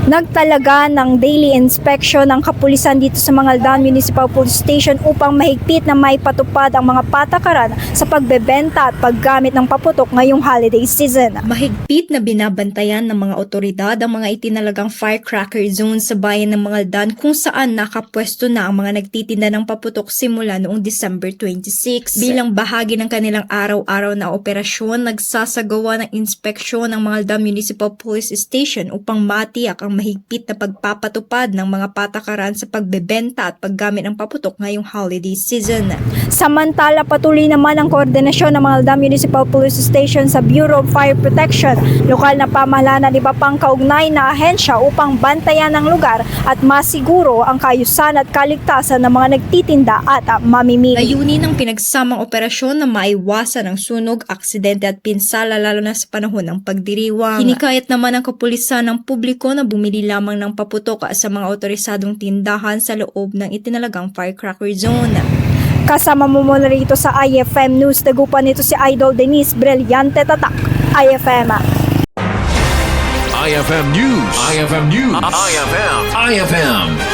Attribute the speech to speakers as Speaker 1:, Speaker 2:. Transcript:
Speaker 1: Nagtalaga ng daily inspection ng kapulisan dito sa Mangaldan Municipal Police Station upang mahigpit na maipatupad ang mga patakaran sa pagbebenta at paggamit ng paputok ngayong holiday season. Mahigpit na binabantayan ng mga otoridad ang mga itinalagang firecracker zone sa bayan ng Mangaldan kung saan nakapwesto na ang mga nagtitinda ng paputok simula noong December 26. Bilang bahagi ng kanilang araw-araw na operasyon, nagsasagawa ng inspeksyon ng Mangaldan Municipal Police Station upang matiyak ang mahigpit na pagpapatupad ng mga patakaran sa pagbebenta at paggamit ng paputok ngayong holiday season. Samantala, patuloy naman ang koordinasyon ng Mangaldan Municipal Police Station sa Bureau of Fire Protection, lokal na pamahalaan at iba pang kaugnay na ahensya upang bantayan ang lugar at masiguro ang kaayusan at kaligtasan ng mga nagtitinda at mamimili. Layunin ng pinagsamang operasyon na maiwasan ang sunog, aksidente at pinsala lalo na sa panahon ng pagdiriwang. Hinikayat naman ang kapulisan ng publiko na bumili lamang ng paputok sa mga otorisadong tindahan sa loob ng itinalagang firecracker zone. Kasama mo muna rito sa IFM News, dagupan nito si Idol Denise Brillante Tatak, IFM.
Speaker 2: IFM News. IFM News. IFM.